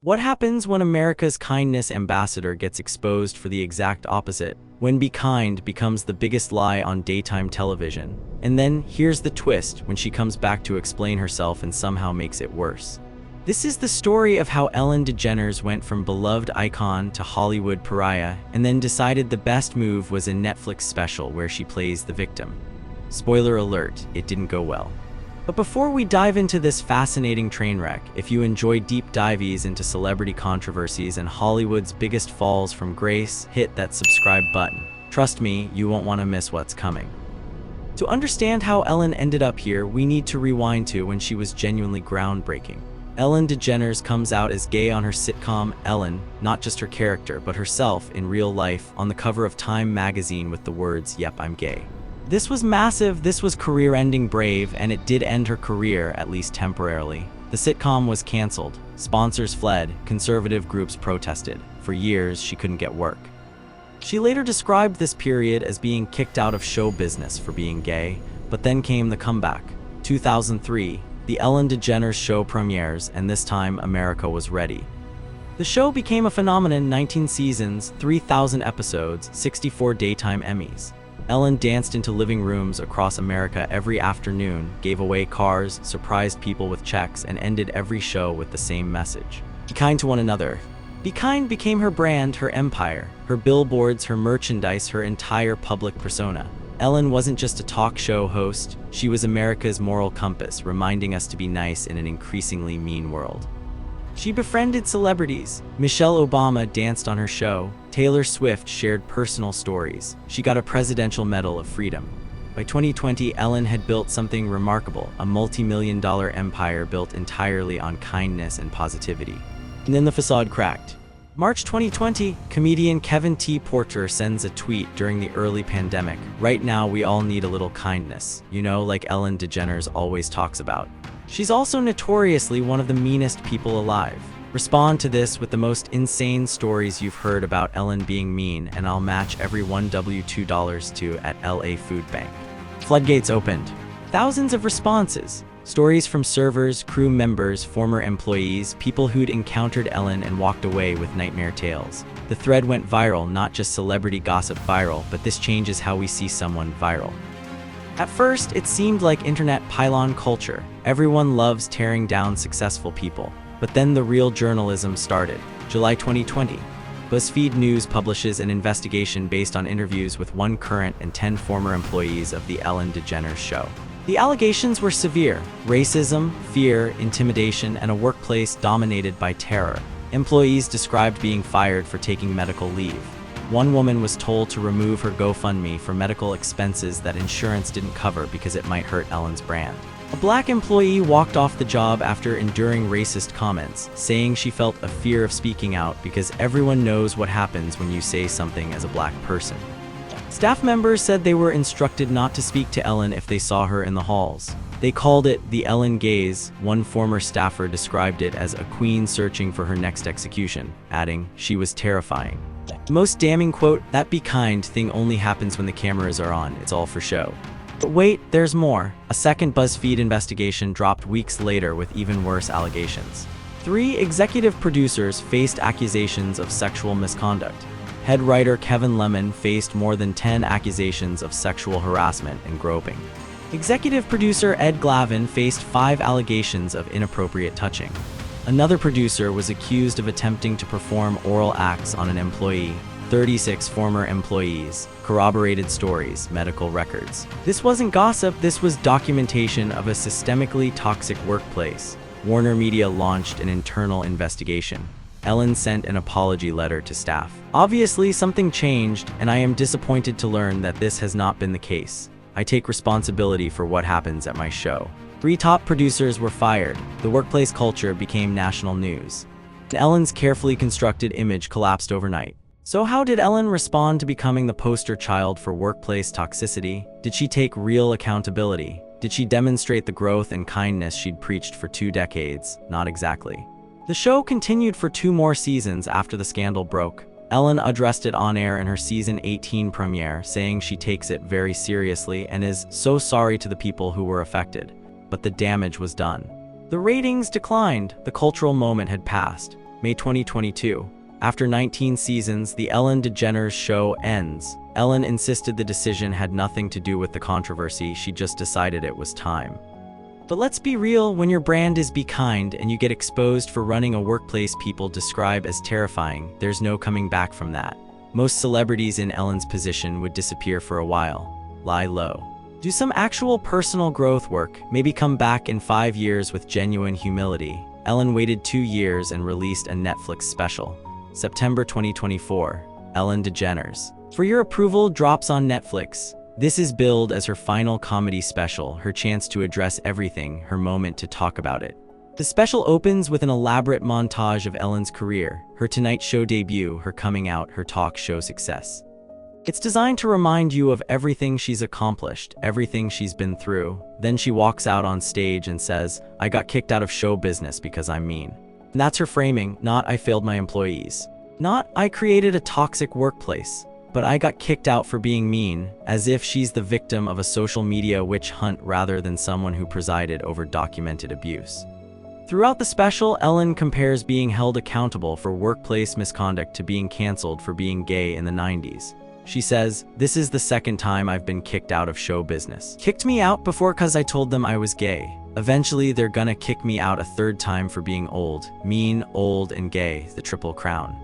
What happens when America's kindness ambassador gets exposed for the exact opposite? When Be Kind becomes the biggest lie on daytime television. And then, here's the twist, when she comes back to explain herself and somehow makes it worse. This is the story of how Ellen DeGeneres went from beloved icon to Hollywood pariah, and then decided the best move was a Netflix special where she plays the victim. Spoiler alert, it didn't go well. But before we dive into this fascinating train wreck, if you enjoy deep dives into celebrity controversies and Hollywood's biggest falls from grace, hit that subscribe button. Trust me, you won't want to miss what's coming. To understand how Ellen ended up here, we need to rewind to when she was genuinely groundbreaking. Ellen DeGeneres comes out as gay on her sitcom, Ellen, not just her character, but herself in real life, on the cover of Time magazine with the words, "Yep, I'm gay." This was massive, this was career-ending brave, and it did end her career, at least temporarily. The sitcom was canceled, sponsors fled, conservative groups protested. For years, she couldn't get work. She later described this period as being kicked out of show business for being gay, but then came the comeback. 2003, the Ellen DeGeneres show premieres, and this time America was ready. The show became a phenomenon, 19 seasons, 3,000 episodes, 64 daytime Emmys. Ellen danced into living rooms across America every afternoon, gave away cars, surprised people with checks, and ended every show with the same message. Be kind to one another. Be Kind became her brand, her empire, her billboards, her merchandise, her entire public persona. Ellen wasn't just a talk show host, she was America's moral compass, reminding us to be nice in an increasingly mean world. She befriended celebrities. Michelle Obama danced on her show. Taylor Swift shared personal stories. She got a Presidential Medal of Freedom. By 2020, Ellen had built something remarkable, a multi-million-dollar empire built entirely on kindness and positivity. And then the facade cracked. March 2020, comedian Kevin T. Porter sends a tweet during the early pandemic. "Right now, we all need a little kindness. You know, like Ellen DeGeneres always talks about." She's also notoriously one of the meanest people alive. Respond to this with the most insane stories you've heard about Ellen being mean, and I'll match every $1 to at LA Food Bank. Floodgates opened. Thousands of responses. Stories from servers, crew members, former employees, people who'd encountered Ellen and walked away with nightmare tales. The thread went viral, not just celebrity gossip viral, but this changes how we see someone viral. At first, it seemed like internet pylon culture. Everyone loves tearing down successful people. But then the real journalism started. July 2020. BuzzFeed News publishes an investigation based on interviews with 1 current and 10 former employees of the Ellen DeGeneres show. The allegations were severe: racism, fear, intimidation, and a workplace dominated by terror. Employees described being fired for taking medical leave. One woman was told to remove her GoFundMe for medical expenses that insurance didn't cover because it might hurt Ellen's brand. A black employee walked off the job after enduring racist comments, saying she felt a fear of speaking out because everyone knows what happens when you say something as a black person. Staff members said they were instructed not to speak to Ellen if they saw her in the halls. They called it the Ellen gaze. One former staffer described it as a queen searching for her next execution, adding, "She was terrifying." The most damning quote, "That Be Kind thing only happens when the cameras are on, it's all for show." But wait, there's more. A second BuzzFeed investigation dropped weeks later with even worse allegations. 3 executive producers faced accusations of sexual misconduct. Head writer Kevin Lemon faced more than 10 accusations of sexual harassment and groping. Executive producer Ed Glavin faced 5 allegations of inappropriate touching. Another producer was accused of attempting to perform oral acts on an employee. 36 former employees, corroborated stories, medical records. This wasn't gossip, this was documentation of a systemically toxic workplace. Warner Media launched an internal investigation. Ellen sent an apology letter to staff. Obviously, something changed, and I am disappointed to learn that this has not been the case. I take responsibility for what happens at my show. 3 top producers were fired. The workplace culture became national news. Ellen's carefully constructed image collapsed overnight. So how did Ellen respond to becoming the poster child for workplace toxicity? Did she take real accountability? Did she demonstrate the growth and kindness she'd preached for 2 decades? Not exactly. The show continued for 2 more seasons after the scandal broke. Ellen addressed it on air in her season 18 premiere, saying she takes it very seriously and is so sorry to the people who were affected. But the damage was done. The ratings declined, the cultural moment had passed. May 2022. After 19 seasons, the Ellen DeGeneres show ends. Ellen insisted the decision had nothing to do with the controversy, she just decided it was time. But let's be real, when your brand is Be Kind and you get exposed for running a workplace people describe as terrifying, there's no coming back from that. Most celebrities in Ellen's position would disappear for a while. Lie low. Do some actual personal growth work, maybe come back in 5 years with genuine humility. Ellen waited 2 years and released a Netflix special. September 2024, Ellen DeGeneres. For Your Approval drops on Netflix. This is billed as her final comedy special, her chance to address everything, her moment to talk about it. The special opens with an elaborate montage of Ellen's career, her Tonight Show debut, her coming out, her talk show success. It's designed to remind you of everything she's accomplished, everything she's been through. Then she walks out on stage and says, "I got kicked out of show business because I'm mean." And that's her framing, not "I failed my employees." Not "I created a toxic workplace." But "I got kicked out for being mean," as if she's the victim of a social media witch hunt rather than someone who presided over documented abuse. Throughout the special, Ellen compares being held accountable for workplace misconduct to being canceled for being gay in the 90s. She says, "This is the second time I've been kicked out of show business. Kicked me out before cause I told them I was gay. Eventually they're gonna kick me out a third time for being old, mean, old, and gay, the triple crown."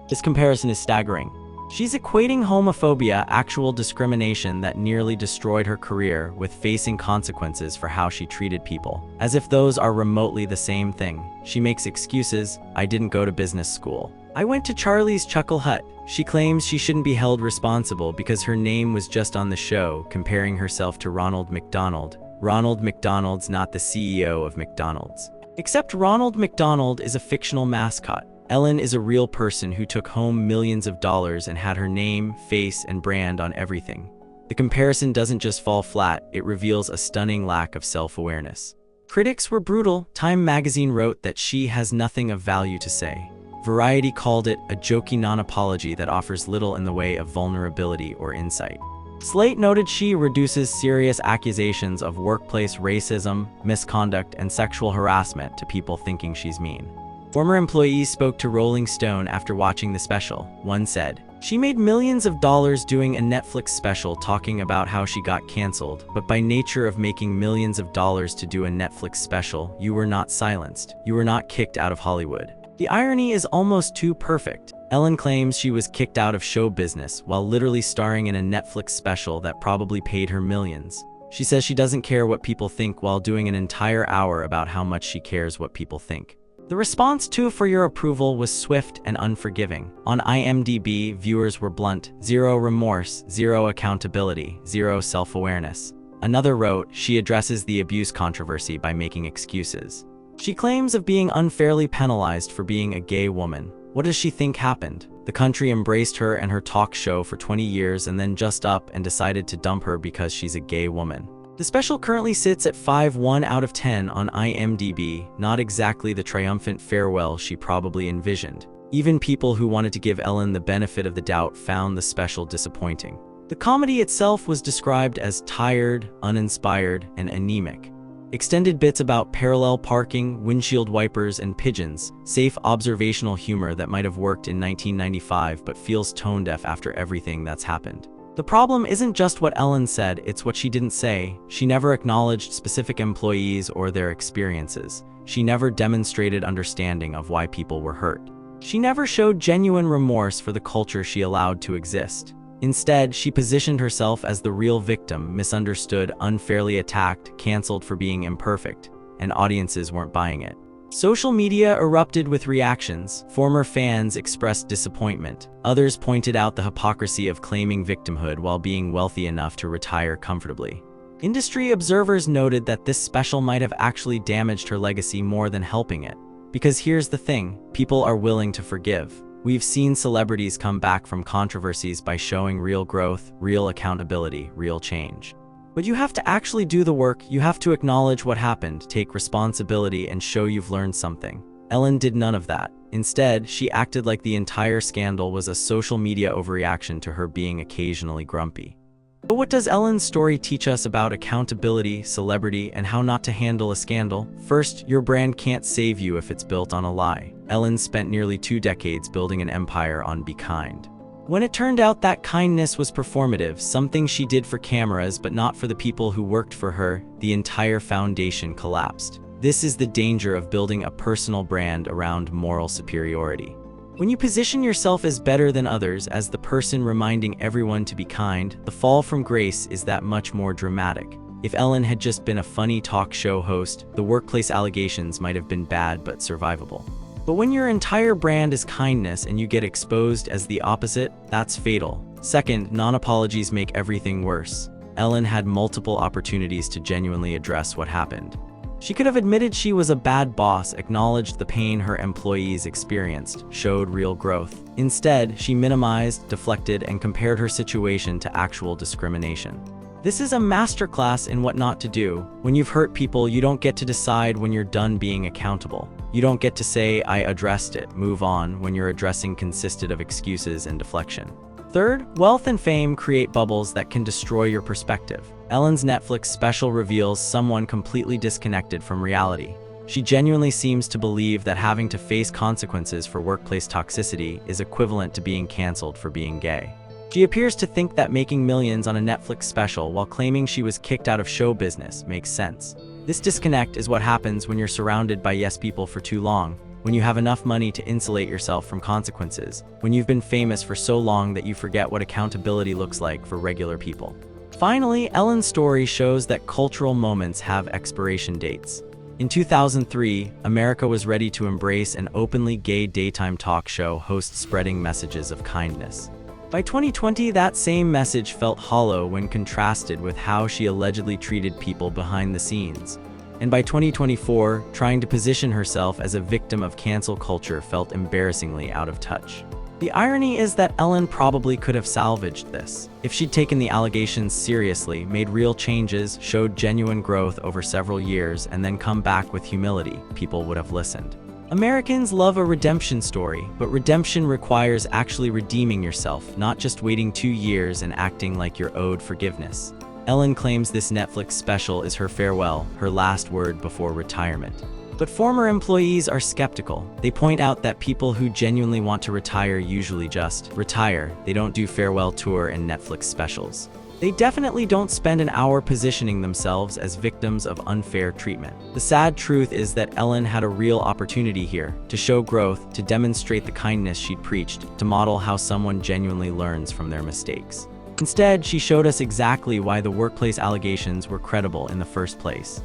This comparison is staggering. She's equating homophobia, actual discrimination that nearly destroyed her career, with facing consequences for how she treated people, as if those are remotely the same thing. She makes excuses. "I didn't go to business school. I went to Charlie's Chuckle Hut." She claims she shouldn't be held responsible because her name was just on the show, comparing herself to Ronald McDonald. Ronald McDonald's not the CEO of McDonald's. Except Ronald McDonald is a fictional mascot. Ellen is a real person who took home millions of dollars and had her name, face, and brand on everything. The comparison doesn't just fall flat, it reveals a stunning lack of self-awareness. Critics were brutal. Time magazine wrote that she has nothing of value to say. Variety called it a jokey non-apology that offers little in the way of vulnerability or insight. Slate noted she reduces serious accusations of workplace racism, misconduct, and sexual harassment to people thinking she's mean. Former employees spoke to Rolling Stone after watching the special. One said, "She made millions of dollars doing a Netflix special talking about how she got canceled, but by nature of making millions of dollars to do a Netflix special, you were not silenced. You were not kicked out of Hollywood." The irony is almost too perfect. Ellen claims she was kicked out of show business while literally starring in a Netflix special that probably paid her millions. She says she doesn't care what people think while doing an entire hour about how much she cares what people think. The response to For Your Approval was swift and unforgiving. On IMDb, viewers were blunt: zero remorse, zero accountability, zero self-awareness. Another wrote, "She addresses the abuse controversy by making excuses." She claims of being unfairly penalized for being a gay woman. What does she think happened? The country embraced her and her talk show for 20 years and then just up and decided to dump her because she's a gay woman. The special currently sits at 5.1 out of 10 on IMDb, not exactly the triumphant farewell she probably envisioned. Even people who wanted to give Ellen the benefit of the doubt found the special disappointing. The comedy itself was described as tired, uninspired, and anemic. Extended bits about parallel parking, windshield wipers, and pigeons, safe observational humor that might have worked in 1995 but feels tone-deaf after everything that's happened. The problem isn't just what Ellen said, it's what she didn't say. She never acknowledged specific employees or their experiences. She never demonstrated understanding of why people were hurt. She never showed genuine remorse for the culture she allowed to exist. Instead, she positioned herself as the real victim, misunderstood, unfairly attacked, canceled for being imperfect, and audiences weren't buying it. Social media erupted with reactions. Former fans expressed disappointment. Others pointed out the hypocrisy of claiming victimhood while being wealthy enough to retire comfortably. Industry observers noted that this special might have actually damaged her legacy more than helping it. Because here's the thing, people are willing to forgive. We've seen celebrities come back from controversies by showing real growth, real accountability, real change. But you have to actually do the work. You have to acknowledge what happened, take responsibility, and show you've learned something. Ellen did none of that. Instead, she acted like the entire scandal was a social media overreaction to her being occasionally grumpy. But what does Ellen's story teach us about accountability, celebrity, and how not to handle a scandal? First, your brand can't save you if it's built on a lie. Ellen spent nearly 2 decades building an empire on Be Kind. When it turned out that kindness was performative, something she did for cameras but not for the people who worked for her, the entire foundation collapsed. This is the danger of building a personal brand around moral superiority. When you position yourself as better than others, as the person reminding everyone to be kind, the fall from grace is that much more dramatic. If Ellen had just been a funny talk show host, the workplace allegations might have been bad but survivable. But when your entire brand is kindness and you get exposed as the opposite, that's fatal. Second, non-apologies make everything worse. Ellen had multiple opportunities to genuinely address what happened. She could have admitted she was a bad boss, acknowledged the pain her employees experienced, showed real growth. Instead, she minimized, deflected, and compared her situation to actual discrimination. This is a masterclass in what not to do. When you've hurt people, you don't get to decide when you're done being accountable. You don't get to say, I addressed it, move on, when your addressing consisted of excuses and deflection. Third, wealth and fame create bubbles that can destroy your perspective. Ellen's Netflix special reveals someone completely disconnected from reality. She genuinely seems to believe that having to face consequences for workplace toxicity is equivalent to being canceled for being gay. She appears to think that making millions on a Netflix special while claiming she was kicked out of show business makes sense. This disconnect is what happens when you're surrounded by yes people for too long, when you have enough money to insulate yourself from consequences, when you've been famous for so long that you forget what accountability looks like for regular people. Finally, Ellen's story shows that cultural moments have expiration dates. In 2003, America was ready to embrace an openly gay daytime talk show host spreading messages of kindness. By 2020, that same message felt hollow when contrasted with how she allegedly treated people behind the scenes. And by 2024, trying to position herself as a victim of cancel culture felt embarrassingly out of touch. The irony is that Ellen probably could have salvaged this. If she'd taken the allegations seriously, made real changes, showed genuine growth over several years, and then come back with humility, people would have listened. Americans love a redemption story, but redemption requires actually redeeming yourself, not just waiting 2 years and acting like you're owed forgiveness. Ellen claims this Netflix special is her farewell, her last word before retirement. But former employees are skeptical. They point out that people who genuinely want to retire usually just retire. They don't do farewell tour and Netflix specials. They definitely don't spend an hour positioning themselves as victims of unfair treatment. The sad truth is that Ellen had a real opportunity here to show growth, to demonstrate the kindness she'd preached, to model how someone genuinely learns from their mistakes. Instead, she showed us exactly why the workplace allegations were credible in the first place.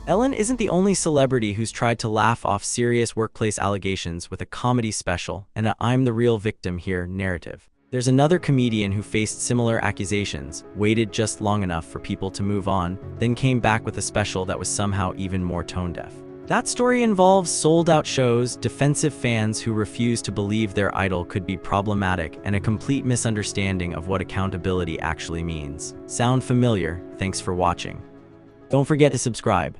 Ellen isn't the only celebrity who's tried to laugh off serious workplace allegations with a comedy special and a "I'm the real victim here" narrative. There's another comedian who faced similar accusations, waited just long enough for people to move on, then came back with a special that was somehow even more tone-deaf. That story involves sold-out shows, defensive fans who refuse to believe their idol could be problematic, and a complete misunderstanding of what accountability actually means. Sound familiar? Thanks for watching. Don't forget to subscribe.